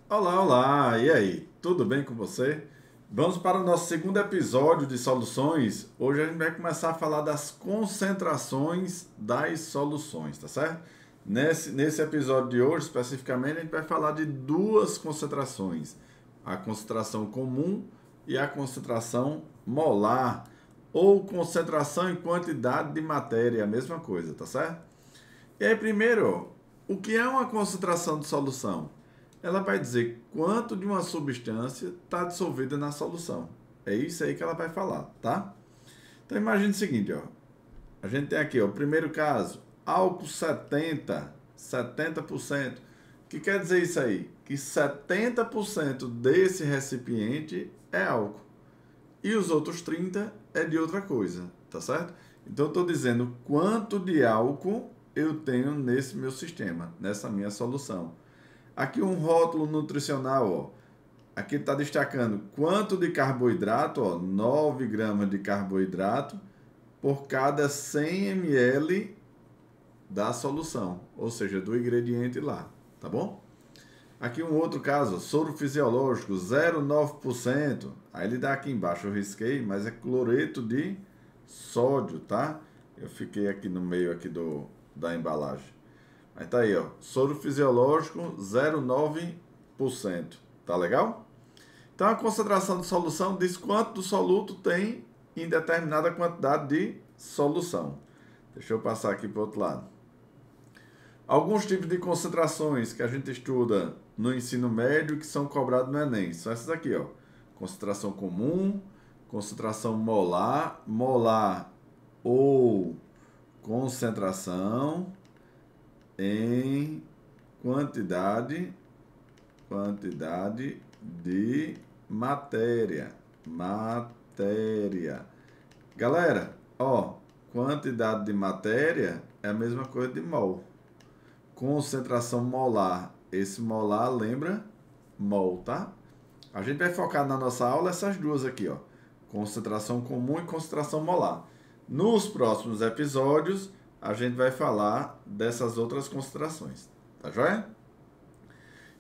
Olá, olá! E aí, tudo bem com você? Vamos para o nosso segundo episódio de soluções. Hoje a gente vai começar a falar das concentrações das soluções, tá certo? Nesse episódio de hoje, especificamente, a gente vai falar de duas concentrações: a concentração comum e a concentração molar, ou concentração em quantidade de matéria, a mesma coisa, tá certo? E aí, primeiro, o que é uma concentração de solução? Ela vai dizer quanto de uma substância está dissolvida na solução. É isso aí que ela vai falar, tá? Então imagine o seguinte, ó. A gente tem aqui, ó, o primeiro caso, álcool 70%. O que quer dizer isso aí? Que 70% desse recipiente é álcool. E os outros 30% é de outra coisa, tá certo? Então eu estou dizendo quanto de álcool eu tenho nesse meu sistema, nessa minha solução. Aqui um rótulo nutricional, ó. Aqui está destacando quanto de carboidrato, ó, 9 gramas de carboidrato por cada 100 ml da solução, ou seja, do ingrediente lá, tá bom? Aqui um outro caso, soro fisiológico, 0,9%. Aí ele dá aqui embaixo, eu risquei, mas é cloreto de sódio, tá? Eu fiquei aqui no meio aqui da embalagem. Aí tá aí, ó, soro fisiológico, 0,9%. Tá legal? Então a concentração de solução diz quanto do soluto tem em determinada quantidade de solução. Deixa eu passar aqui para o outro lado. Alguns tipos de concentrações que a gente estuda no ensino médio que são cobrados no Enem. São essas aqui, ó. Concentração comum, concentração molar, molar ou concentração em quantidade de matéria. Matéria. Galera, ó, quantidade de matéria é a mesma coisa de mol. Concentração molar. Esse molar lembra mol, tá? A gente vai focar na nossa aula essas duas aqui, ó. Concentração comum e concentração molar. Nos próximos episódios, a gente vai falar dessas outras concentrações. Tá joia?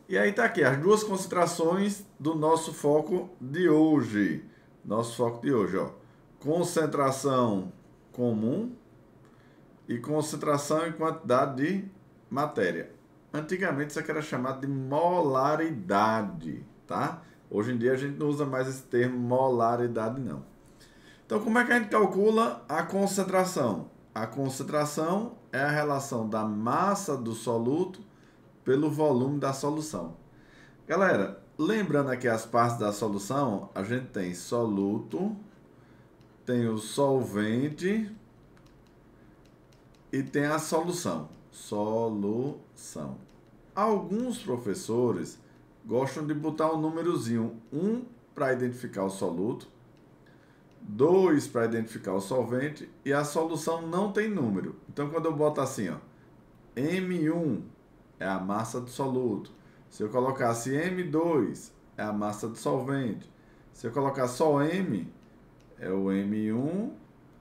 E aí tá aqui as duas concentrações do nosso foco de hoje. Nosso foco de hoje, ó. Concentração comum e concentração em quantidade de matéria. Antigamente isso aqui era chamado de molaridade, tá? Hoje em dia a gente não usa mais esse termo molaridade, não. Então, como é que a gente calcula a concentração? A concentração é a relação da massa do soluto pelo volume da solução. Galera, lembrando aqui as partes da solução, a gente tem soluto, tem o solvente e tem a solução. Solução. Alguns professores gostam de botar um númerozinho, 1 para identificar o soluto, 2 para identificar o solvente e a solução não tem número. Então quando eu boto assim, ó, M1 é a massa do soluto. Se eu colocasse M2 é a massa do solvente. Se eu colocar só M, é o M1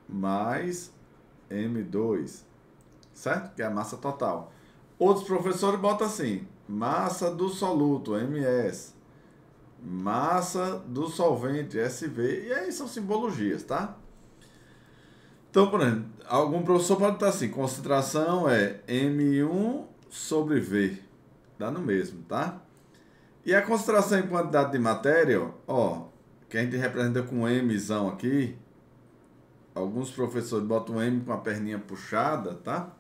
mais M2, certo? Que é a massa total. Outros professores botam assim, massa do soluto, MS, massa do solvente, SV, e aí são simbologias, tá? Então, por exemplo, algum professor pode estar assim, concentração é M1 sobre V, dá no mesmo, tá? E a concentração em quantidade de matéria, ó, que a gente representa com Mzão aqui, alguns professores botam M com a perninha puxada, tá?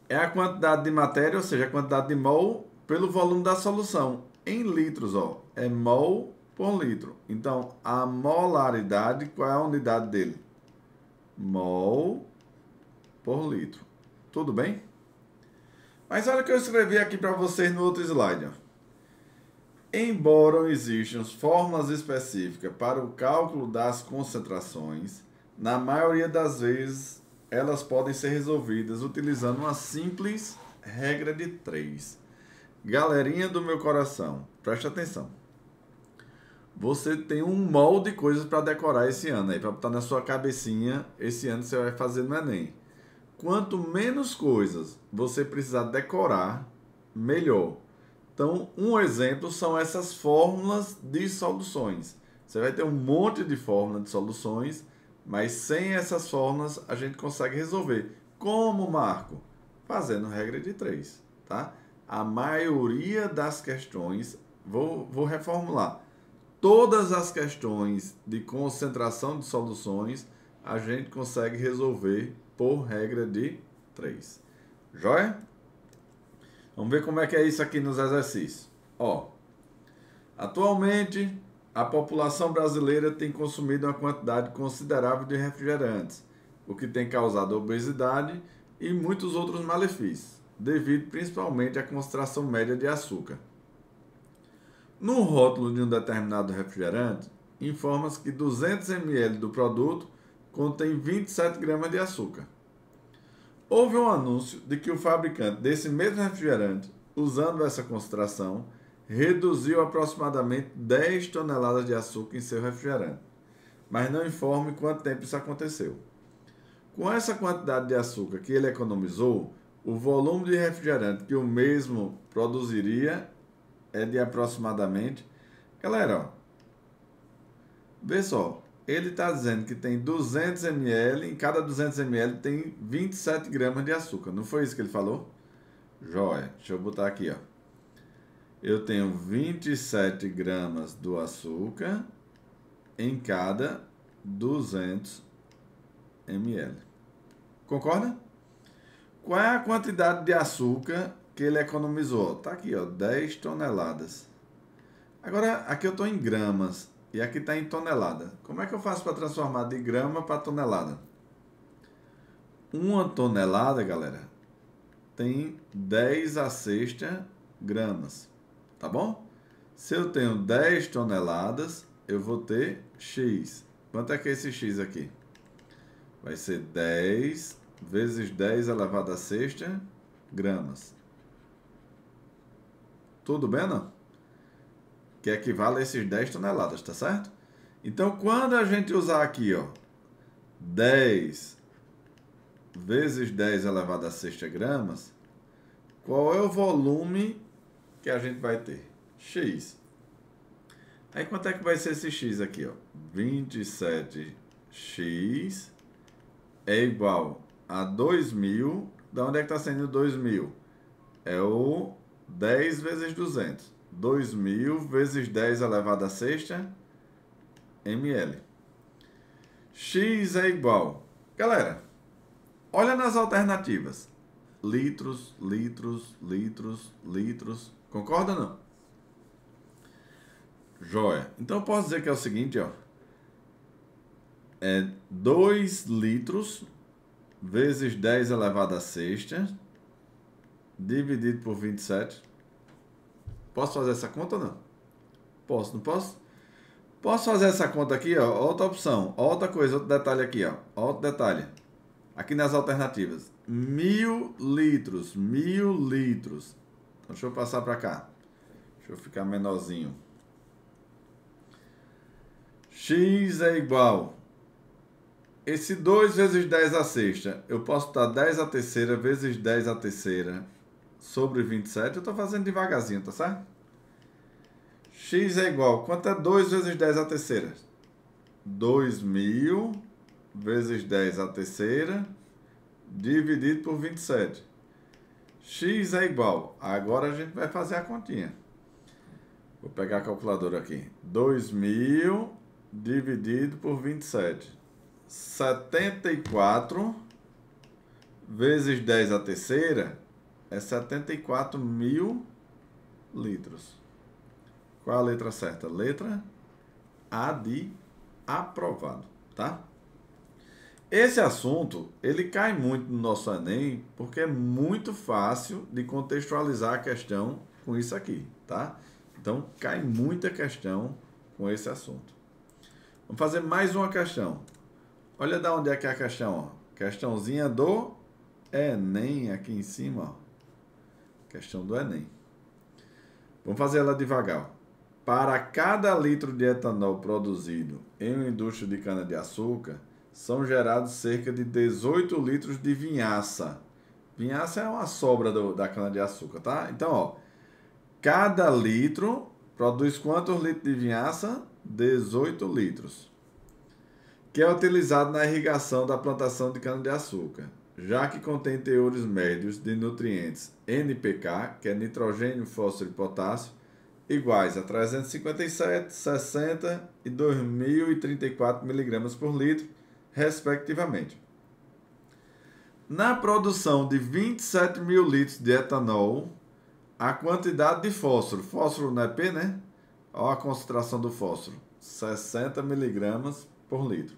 É a quantidade de matéria, ou seja, a quantidade de mol pelo volume da solução. Em litros, ó, é mol por litro. Então, a molaridade, qual é a unidade dele? Mol por litro. Tudo bem? Mas olha o que eu escrevi aqui para vocês no outro slide, ó. Embora existam fórmulas específicas para o cálculo das concentrações, na maioria das vezes elas podem ser resolvidas utilizando uma simples regra de 3. Galerinha do meu coração, preste atenção. Você tem um molde de coisas para decorar esse ano aí, para botar na sua cabecinha. Esse ano você vai fazer no Enem. Quanto menos coisas você precisar decorar, melhor. Então, um exemplo são essas fórmulas de soluções. Você vai ter um monte de fórmula de soluções, mas sem essas fórmulas a gente consegue resolver. Como, Marco? Fazendo regra de 3, tá? A maioria das questões, vou reformular. Todas as questões de concentração de soluções a gente consegue resolver por regra de 3. Joia? Vamos ver como é que é isso aqui nos exercícios. Ó, atualmente, a população brasileira tem consumido uma quantidade considerável de refrigerantes, o que tem causado obesidade e muitos outros malefícios, devido principalmente à concentração média de açúcar. No rótulo de um determinado refrigerante, informa-se que 200 ml do produto contém 27 gramas de açúcar. Houve um anúncio de que o fabricante desse mesmo refrigerante, usando essa concentração, reduziu aproximadamente 10 toneladas de açúcar em seu refrigerante, mas não informa em quanto tempo isso aconteceu. Com essa quantidade de açúcar que ele economizou, o volume de refrigerante que o mesmo produziria é de aproximadamente... Galera, ó, vê só, ele está dizendo que tem 200 ml, em cada 200 ml tem 27 gramas de açúcar. Não foi isso que ele falou? Jóia, deixa eu botar aqui, ó. Eu tenho 27 gramas do açúcar em cada 200 ml. Concorda? Qual é a quantidade de açúcar que ele economizou? Tá aqui, ó, 10 toneladas. Agora, aqui eu estou em gramas e aqui está em tonelada. Como é que eu faço para transformar de grama para tonelada? Uma tonelada, galera, tem 10 a sexta gramas, tá bom? Se eu tenho 10 toneladas, eu vou ter X. Quanto é que é esse X aqui? Vai ser 10 vezes 10 elevado a sexta gramas. Tudo bem, não? Que equivale a esses 10 toneladas, tá certo? Então, quando a gente usar aqui, ó, 10 vezes 10 elevado a sexta gramas, qual é o volume que a gente vai ter? X. Aí, quanto é que vai ser esse X aqui, ó? 27x é igual a 2.000. Da onde é que está saindo 2.000? É o 10 vezes 200. 2.000 vezes 10 elevado a sexta ml. X é igual... Galera, olha nas alternativas. Litros, litros, litros, litros. Concorda ou não? Joia. Então, eu posso dizer que é o seguinte, ó. É 2 litros vezes 10 elevado a sexta dividido por 27. Posso fazer essa conta ou não? Posso, não posso? Posso fazer essa conta aqui, ó. Outra opção, outra coisa, outro detalhe aqui, ó. Outro detalhe. Aqui nas alternativas. 1.000 litros. 1.000 litros. Então, deixa eu passar para cá. Deixa eu ficar menorzinho. X é igual. Esse 2 vezes 10 a sexta. Eu posso estar 10 a terceira vezes 10 a terceira sobre 27, eu estou fazendo devagarzinho, tá certo? X é igual, quanto é 2 vezes 10 a terceira? 2.000 vezes 10 a terceira, dividido por 27. X é igual, agora a gente vai fazer a continha. Vou pegar a calculadora aqui. 2.000 dividido por 27. 74 vezes 10 a terceira é 74.000 litros. Qual a letra certa? Letra A de aprovado, tá? Esse assunto, ele cai muito no nosso Enem, porque é muito fácil de contextualizar a questão com isso aqui, tá? Então, cai muita questão com esse assunto. Vamos fazer mais uma questão. Olha de onde é que é a questão, ó. Questãozinha do Enem aqui em cima, ó. Questão do Enem. Vamos fazer ela devagar, ó. Para cada litro de etanol produzido em uma indústria de cana-de-açúcar, são gerados cerca de 18 litros de vinhaça. Vinhaça é uma sobra da cana-de-açúcar, tá? Então, ó, cada litro produz quantos litros de vinhaça? 18 litros. Que é utilizado na irrigação da plantação de cana-de-açúcar, já que contém teores médios de nutrientes NPK, que é nitrogênio, fósforo e potássio, iguais a 357, 60 e 2.034 mg por litro, respectivamente. Na produção de 27 mil litros de etanol, a quantidade de fósforo, fósforo não é P, né? Olha a concentração do fósforo, 60 mg por litro.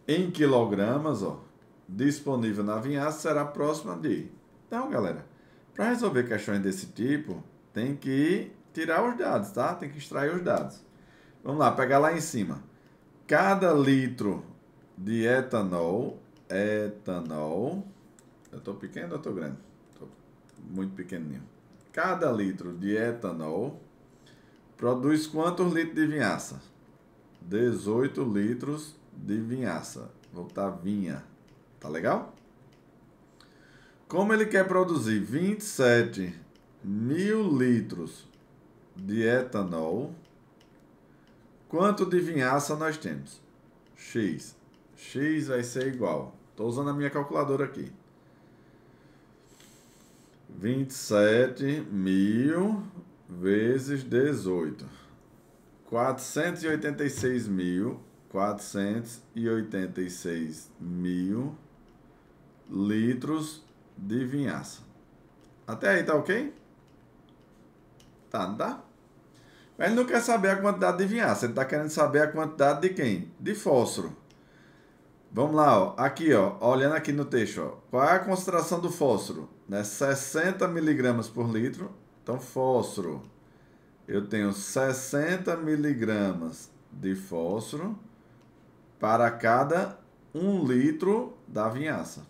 Em quilogramas, ó, disponível na vinhaça será próxima de... Então, galera, para resolver questões desse tipo, tem que tirar os dados, tá? Tem que extrair os dados. Vamos lá, pegar lá em cima. Cada litro de etanol, eu estou pequeno ou estou grande? Estou muito pequenininho. Cada litro de etanol produz quantos litros de vinhaça? 18 litros de vinhaça. Vou botar vinha. Tá legal? Como ele quer produzir 27 mil litros de etanol, quanto de vinhaça nós temos? X. X vai ser igual. Estou usando a minha calculadora aqui. 27 mil vezes 18. 486 mil litros de vinhaça. Até aí tá ok? Tá, não tá? Ele não quer saber a quantidade de vinhaça, ele está querendo saber a quantidade de quem? De fósforo. Vamos lá, ó. Aqui, ó, olhando aqui no texto, ó. Qual é a concentração do fósforo? Né? 60 mg por litro. Então, fósforo, eu tenho 60 mg de fósforo para cada 1 litro da vinhaça.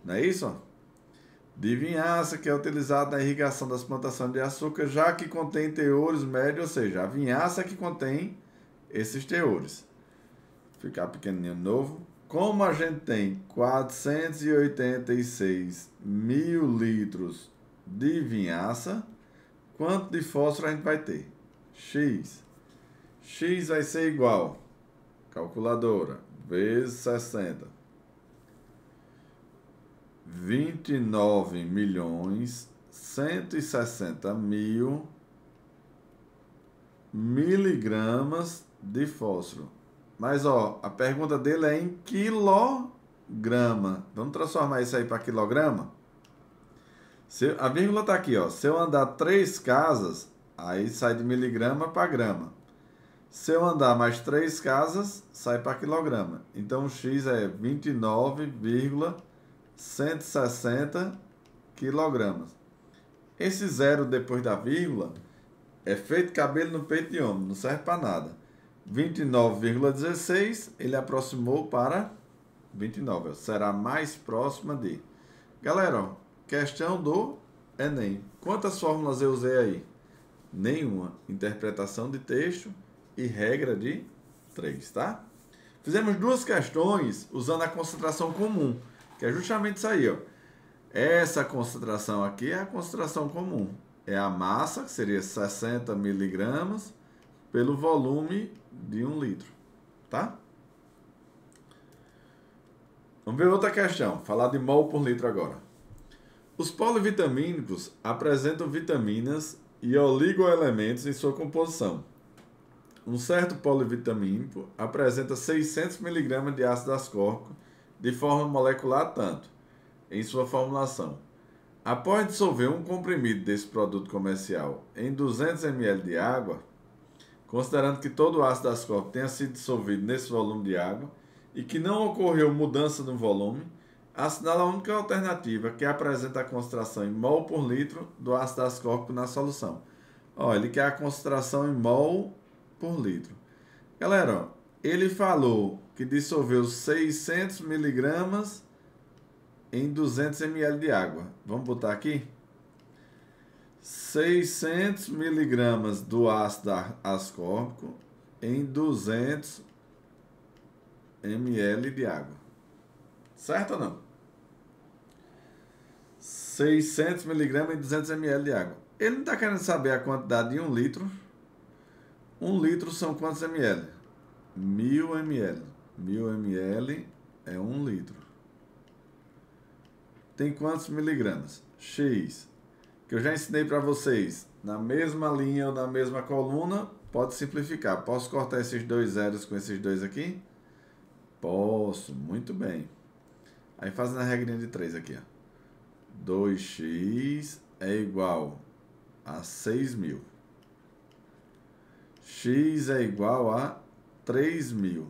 Não é isso? De vinhaça, que é utilizada na irrigação das plantações de açúcar, já que contém teores médios, ou seja, a vinhaça que contém esses teores. Vou ficar pequenininho de novo. Como a gente tem 486 mil litros de vinhaça, quanto de fósforo a gente vai ter? X. X vai ser igual, calculadora, vezes 60. 29.160.000 miligramas de fósforo. Mas, ó, a pergunta dele é em quilograma. Vamos transformar isso aí para quilograma? A vírgula está aqui, ó. Se eu andar 3 casas, aí sai de miligrama para grama. Se eu andar mais 3 casas, sai para quilograma. Então, o X é 29,160 quilogramas. Esse zero depois da vírgula é feito cabelo no peito de homem, não serve para nada. 29,16, ele aproximou para 29, será mais próxima de. Galera, ó, questão do Enem. Quantas fórmulas eu usei aí? Nenhuma. Interpretação de texto e regra de 3, tá? Fizemos 2 questões usando a concentração comum, que é justamente isso aí, ó. Essa concentração aqui é a concentração comum. É a massa, que seria 60 miligramas, pelo volume de 1 litro, tá? Vamos ver outra questão, falar de mol por litro agora. Os polivitamínicos apresentam vitaminas e oligoelementos em sua composição. Um certo polivitamínico apresenta 600 mg de ácido ascórbico de forma molecular tanto, em sua formulação. Após dissolver um comprimido desse produto comercial em 200 ml de água, considerando que todo o ácido ascórbico tenha sido dissolvido nesse volume de água e que não ocorreu mudança no volume, assinala a única alternativa que apresenta a concentração em mol por litro do ácido ascórbico na solução. Ó, ele quer a concentração em mol por litro. Galera, ó, ele falou que dissolveu 600 miligramas em 200 ml de água. Vamos botar aqui? 600 miligramas do ácido ascórbico em 200 ml de água. Certo ou não? 600 miligramas e 200 ml de água. Ele não está querendo saber a quantidade de 1 litro. 1 litro são quantos ml? 1000 ml. 1000 ml é 1 litro. Tem quantos miligramas? X. Que eu já ensinei para vocês. Na mesma linha ou na mesma coluna, pode simplificar. Posso cortar esses dois zeros com esses dois aqui? Posso. Muito bem. Aí fazendo a regrinha de 3 aqui, ó. 2x é igual a 6.000. X é igual a 3.000.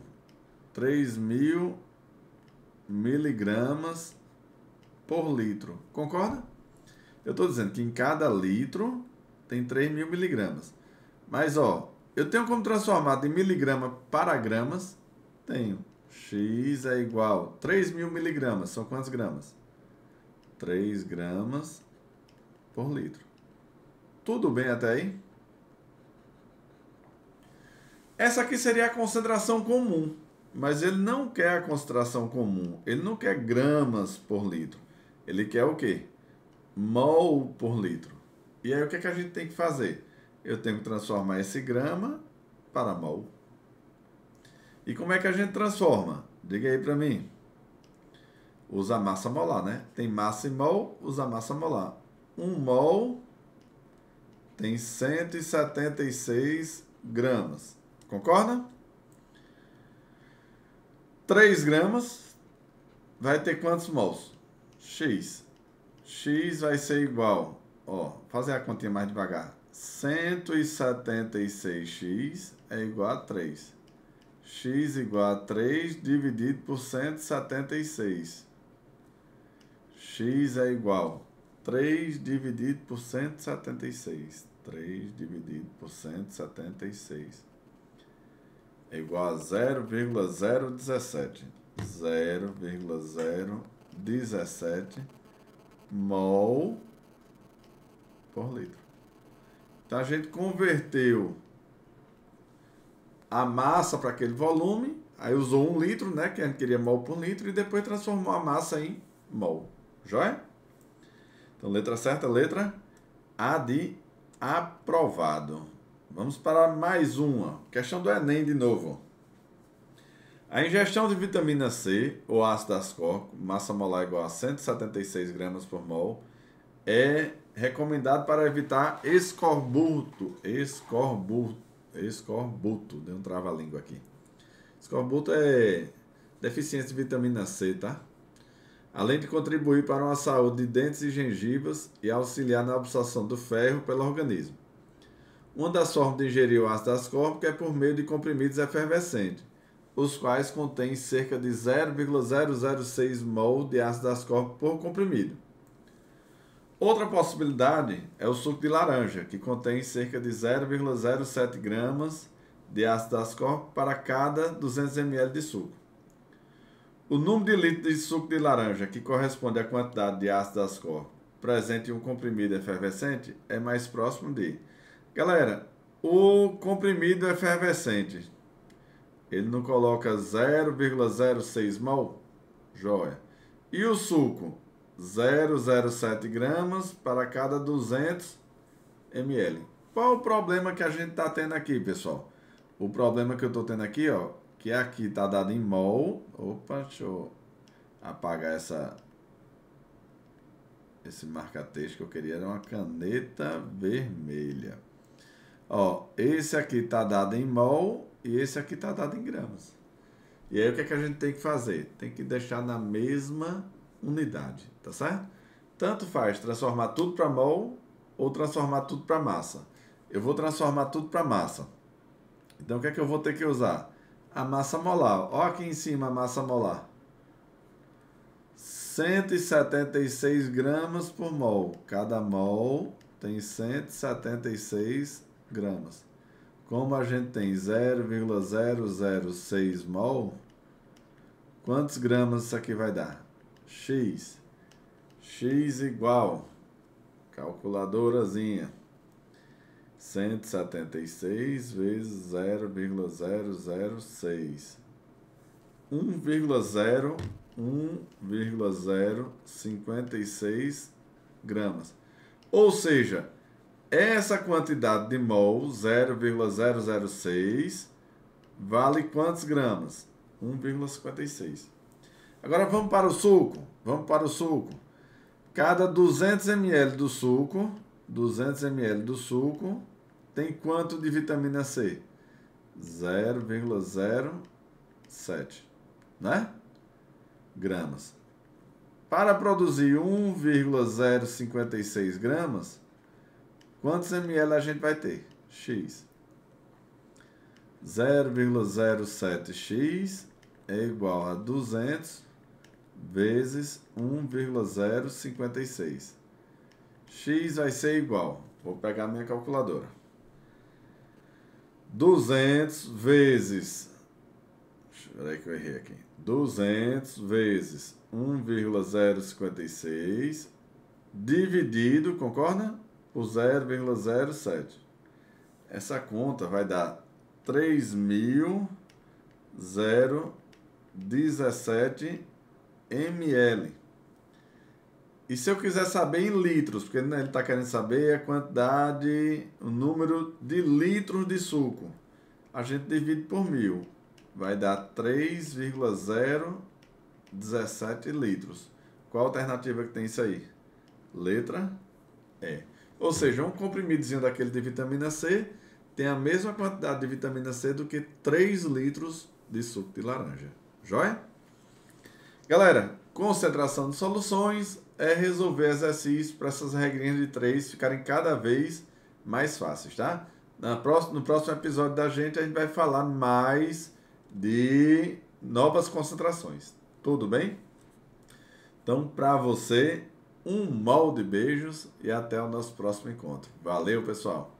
3.000 miligramas por litro. Concorda? Eu estou dizendo que em cada litro tem 3.000 miligramas. Mas, ó, eu tenho como transformar de miligrama para gramas? Tenho. X é igual a 3.000 miligramas. São quantos gramas? 3 gramas por litro. Tudo bem até aí? Essa aqui seria a concentração comum, mas ele não quer a concentração comum. Ele não quer gramas por litro. Ele quer o quê? Mol por litro. E aí o que é que a gente tem que fazer? Eu tenho que transformar esse grama para mol. E como é que a gente transforma? Diga aí para mim. Usa massa molar, né? Tem massa e mol, usa massa molar. 1 mol tem 176 gramas. Concorda? 3 gramas vai ter quantos mols? X. X vai ser igual, ó, fazer a continha mais devagar. 176x é igual a 3. X igual a 3 dividido por 176. X é igual a 3 dividido por 176. 3 dividido por 176. É igual a 0,017. 0,017 mol por litro. Então a gente converteu a massa para aquele volume, aí usou 1 litro, né, que a gente queria mol por litro, e depois transformou a massa em mol. Joia? Então, letra certa, letra A de aprovado. Vamos para mais uma. Questão do Enem de novo. A ingestão de vitamina C, ou ácido ascórbico, massa molar igual a 176 gramas por mol, é recomendado para evitar escorbuto. Escorbuto. Deu um trava-língua aqui. Escorbuto é deficiência de vitamina C, tá? Além de contribuir para uma saúde de dentes e gengivas e auxiliar na absorção do ferro pelo organismo. Uma das formas de ingerir o ácido ascórbico é por meio de comprimidos efervescentes, os quais contêm cerca de 0,006 mol de ácido ascórbico por comprimido. Outra possibilidade é o suco de laranja, que contém cerca de 0,07 gramas de ácido ascórbico para cada 200 ml de suco. O número de litros de suco de laranja, que corresponde à quantidade de ácido ascórbico presente em um comprimido efervescente, é mais próximo de... Galera, o comprimido efervescente, ele não coloca 0,06 mol? Joia. E o suco? 0,07 gramas para cada 200 ml. Qual o problema que a gente está tendo aqui, pessoal? O problema que eu estou tendo aqui, ó, que aqui está dado em mol. Opa, deixa eu apagar esse marca-texto que eu queria, era uma caneta vermelha. Ó, esse aqui está dado em mol e esse aqui está dado em gramas. E aí o que é que a gente tem que fazer? Tem que deixar na mesma unidade, tá certo? Tanto faz transformar tudo para mol ou transformar tudo para massa. Eu vou transformar tudo para massa. Então o que é que eu vou ter que usar? A massa molar. Ó aqui em cima a massa molar. 176 gramas por mol. Cada mol tem 176 gramas. Como a gente tem 0,006 mol, quantos gramas isso aqui vai dar? X. X igual, calculadorazinha, 176 vezes 0,006. 1,056 gramas. Ou seja, essa quantidade de mol, 0,006, vale quantos gramas? 1,56. Agora vamos para o suco. Vamos para o suco. Cada 200 ml do suco, 200 ml do suco, tem quanto de vitamina C? 0,07, né? Gramas. Para produzir 1,056 gramas, quantos ml a gente vai ter? X. 0,07x é igual a 200 vezes 1,056. X vai ser igual, vou pegar minha calculadora. 200 vezes, espera aí que eu errei aqui. 200 vezes 1,056 dividido, concorda? Por 0,07. Essa conta vai dar 3.017 ml. E se eu quiser saber em litros, porque ele está querendo saber a quantidade, o número de litros de suco, a gente divide por 1000. Vai dar 3,017 litros. Qual a alternativa que tem isso aí? Letra E. Ou seja, um comprimidozinho daquele de vitamina C tem a mesma quantidade de vitamina C do que 3 litros de suco de laranja. Joia? Galera, concentração de soluções é resolver exercícios para essas regrinhas de 3 ficarem cada vez mais fáceis, tá? No próximo episódio da gente, a gente vai falar mais de novas concentrações. Tudo bem? Então, para você, um molde de beijos e até o nosso próximo encontro. Valeu, pessoal!